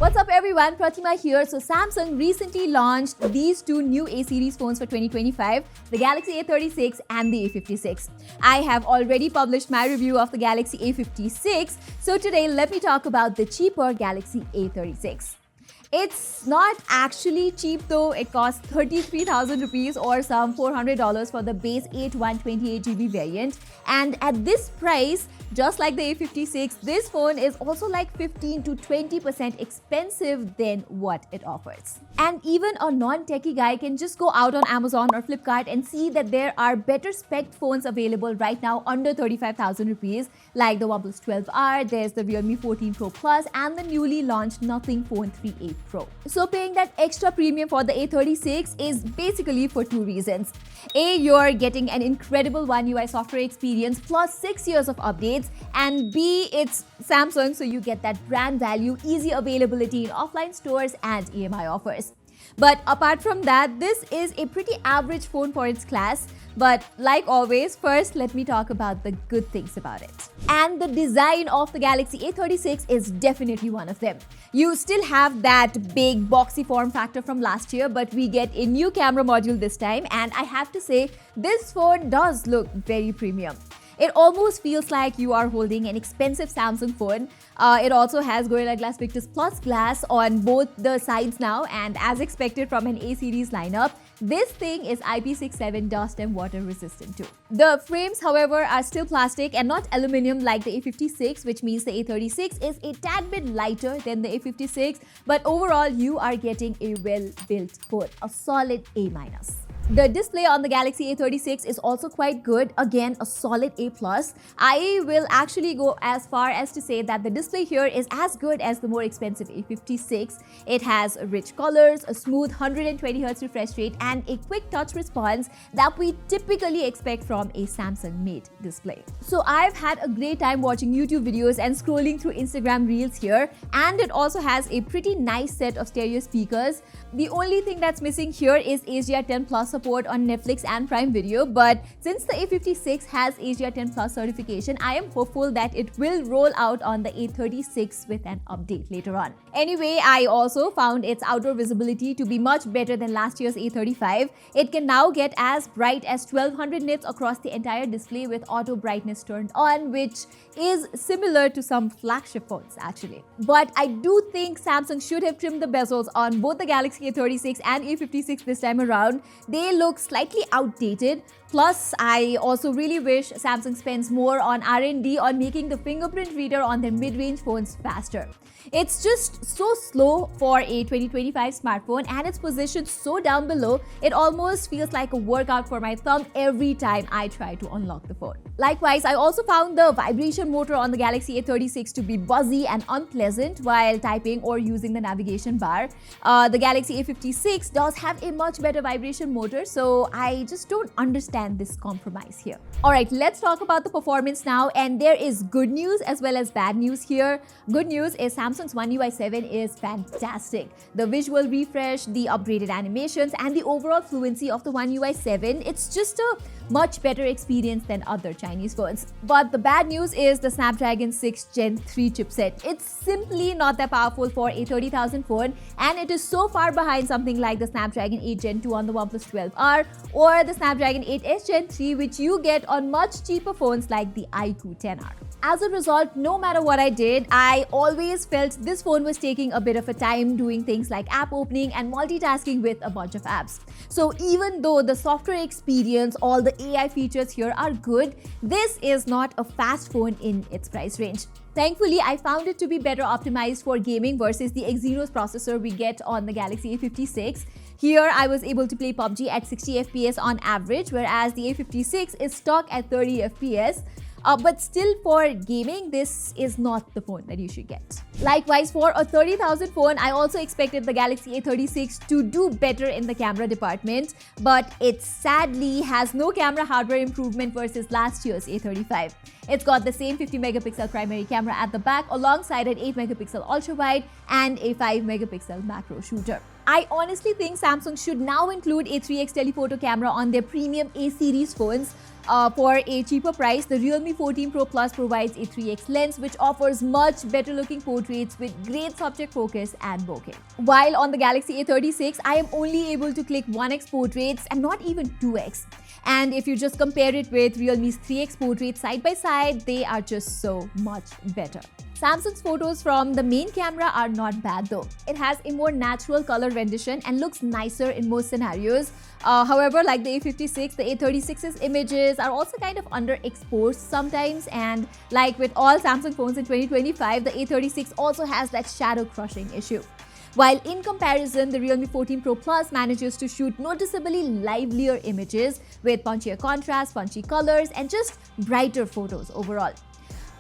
What's up everyone, Pratima here. So Samsung recently launched these two new A series phones for 2025, the Galaxy A36 and the A56. I have already published my review of the Galaxy A56, so today let me talk about the cheaper Galaxy A36. It's not actually cheap though. It costs 33,000 rupees or some $400 for the base 8128GB variant. And at this price, just like the A56, this phone is also like 15 to 20% expensive than what it offers. And even a non-techie guy can just go out on Amazon or Flipkart and see that there are better spec phones available right now under 35,000 rupees, like the OnePlus 12R, there's the Realme 14 Pro Plus, and the newly launched Nothing Phone 3A Pro. So paying that extra premium for the A36 is basically for two reasons. A, you're getting an incredible One UI software experience plus 6 years of updates, and B, it's Samsung, so you get that brand value, easy availability in offline stores and EMI offers. But apart from that, this is a pretty average phone for its class. But like always, first let me talk about the good things about it. And the design of the Galaxy A36 is definitely one of them. You still have that big boxy form factor from last year, but we get a new camera module this time, and I have to say, this phone does look very premium. It almost feels like you are holding an expensive Samsung phone. It also has Gorilla Glass Victus Plus glass on both the sides now, and as expected from an A series lineup, this thing is IP67 dust and water resistant too. The frames, however, are still plastic and not aluminum like the A56, which means the A36 is a tad bit lighter than the A56, but overall you are getting a well-built phone, a solid A-. The display on the Galaxy A36 is also quite good, again a solid A+. I will actually go as far as to say that the display here is as good as the more expensive A56. It has rich colors, a smooth 120Hz refresh rate, and a quick touch response that we typically expect from a Samsung-made display. So I've had a great time watching YouTube videos and scrolling through Instagram Reels here, and it also has a pretty nice set of stereo speakers. The only thing that's missing here is HDR10 Plus support on Netflix and Prime Video, but since the A56 has HDR10 Plus certification, I am hopeful that it will roll out on the A36 with an update later on. Anyway, I also found its outdoor visibility to be much better than last year's A35. It can now get as bright as 1200 nits across the entire display with auto brightness turned on, which is similar to some flagship phones actually. But I do think Samsung should have trimmed the bezels on both the Galaxy A36 and A56 this time around. They look slightly outdated. Plus, I also really wish Samsung spends more on R&D on making the fingerprint reader on their mid-range phones faster. It's just so slow for a 2025 smartphone, and it's positioned so down below, it almost feels like a workout for my thumb every time I try to unlock the phone. Likewise, I also found the vibration motor on the Galaxy A36 to be buzzy and unpleasant while typing or using the navigation bar. The Galaxy A56 does have a much better vibration motor, so I just don't understand this compromise here. Alright, let's talk about the performance now, and there is good news as well as bad news here. Good news is Samsung's One UI 7 is fantastic. The visual refresh, the upgraded animations, and the overall fluency of the One UI 7, it's just a much better experience than other Chinese phones. But the bad news is the Snapdragon 6 Gen 3 chipset. It's simply not that powerful for a 30,000 phone, and it is so far behind something like the Snapdragon 8 Gen 2 on the OnePlus 12R or the Snapdragon 8S Gen 3, which you get on much cheaper phones like the iQOO 10R. As a result, no matter what I did, I always felt this phone was taking a bit of a time doing things like app opening and multitasking with a bunch of apps. So even though the software experience, all the AI features here are good, this is not a fast phone in its price range. Thankfully, I found it to be better optimized for gaming versus the Exynos processor we get on the Galaxy A56. Here, I was able to play PUBG at 60 FPS on average, whereas the A56 is stuck at 30 FPS. But still, for gaming, this is not the phone that you should get. Likewise, for a 30,000 phone, I also expected the Galaxy A36 to do better in the camera department, but it sadly has no camera hardware improvement versus last year's A35. It's got the same 50 megapixel primary camera at the back alongside an 8 megapixel ultra-wide and a 5 megapixel macro shooter. I honestly think Samsung should now include a 3x telephoto camera on their premium A series phones. For a cheaper price, the Realme 14 Pro Plus provides a 3x lens which offers much better looking portraits with great subject focus and bokeh. While on the Galaxy A36, I am only able to click 1x portraits and not even 2x. And if you just compare it with Realme's 3x portraits side by side, they are just so much better. Samsung's photos from the main camera are not bad though. It has a more natural color rendition and looks nicer in most scenarios. However, like the A56, the A36's images are also kind of underexposed sometimes, and like with all Samsung phones in 2025, the A36 also has that shadow crushing issue. While in comparison, the Realme 14 Pro Plus manages to shoot noticeably livelier images with punchier contrast, punchy colors, and just brighter photos overall.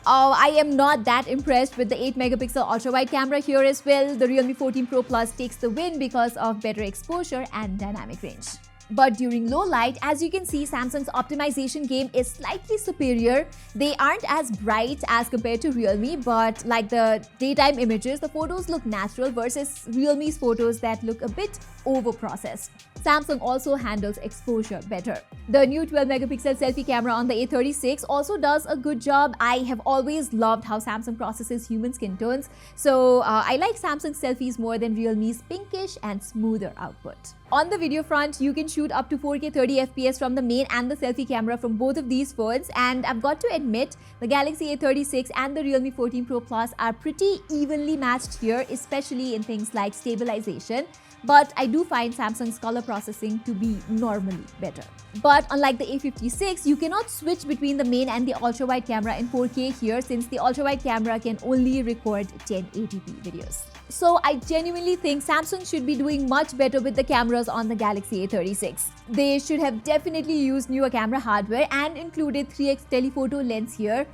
I am not that impressed with the 8 megapixel ultra-wide camera here as well. The Realme 14 Pro Plus takes the win because of better exposure and dynamic range. But during low light, as you can see, Samsung's optimization game is slightly superior. They aren't as bright as compared to Realme, but like the daytime images, the photos look natural versus Realme's photos that look a bit over-processed. Samsung also handles exposure better. The new 12 megapixel selfie camera on the A36 also does a good job. I have always loved how Samsung processes human skin tones, so I like Samsung selfies more than Realme's pinkish and smoother output. On the video front, you can shoot up to 4K 30 FPS from the main and the selfie camera from both of these phones, and I've got to admit, the Galaxy A36 and the Realme 14 Pro Plus are pretty evenly matched here, especially in things like stabilization. But I do find Samsung's color processing to be normally better. But unlike the A56, you cannot switch between the main and the ultra-wide camera in 4K here, since the ultra-wide camera can only record 1080p videos. So I genuinely think Samsung should be doing much better with the cameras on the Galaxy A36. They should have definitely used newer camera hardware and included 3x telephoto lens here.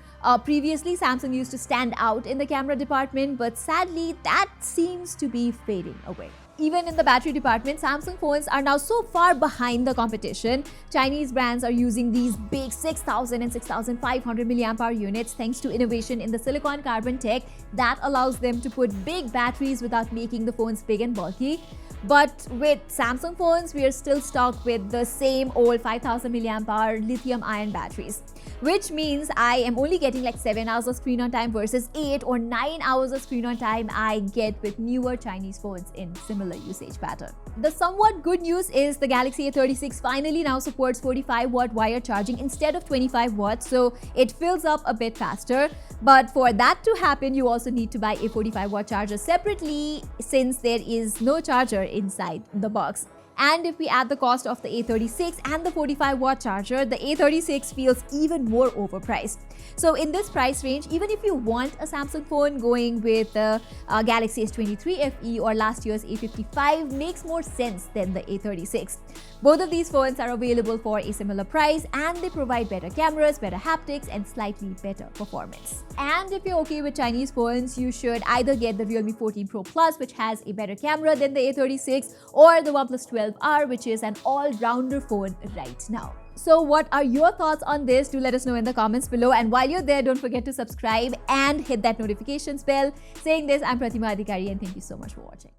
Previously, Samsung used to stand out in the camera department, but sadly, that seems to be fading away. Even in the battery department, Samsung phones are now so far behind the competition. Chinese brands are using these big 6,000 and 6,500 mAh units thanks to innovation in the silicon carbon tech that allows them to put big batteries without making the phones big and bulky. But with Samsung phones, we are still stuck with the same old 5,000 mAh lithium-ion batteries, which means I am only getting like 7 hours of screen on time versus 8 or 9 hours of screen on time I get with newer Chinese phones in similar usage pattern. The somewhat good news is the Galaxy A36 finally now supports 45-watt wired charging instead of 25 watts, so it fills up a bit faster. But for that to happen, you also need to buy a 45-watt charger separately, since there is no charger inside the box. And if we add the cost of the A36 and the 45-watt charger, the A36 feels even more overpriced. So in this price range, even if you want a Samsung phone, going with the Galaxy S23 FE or last year's A55 makes more sense than the A36. Both of these phones are available for a similar price, and they provide better cameras, better haptics, and slightly better performance. And if you're okay with Chinese phones, you should either get the Realme 14 Pro Plus, which has a better camera than the A36, or the OnePlus 12R, which is an all-rounder phone right now. So what are your thoughts on this? Do let us know in the comments below. And while you're there, don't forget to subscribe and hit that notifications bell. Saying this, I'm Pratima, and thank you so much for watching.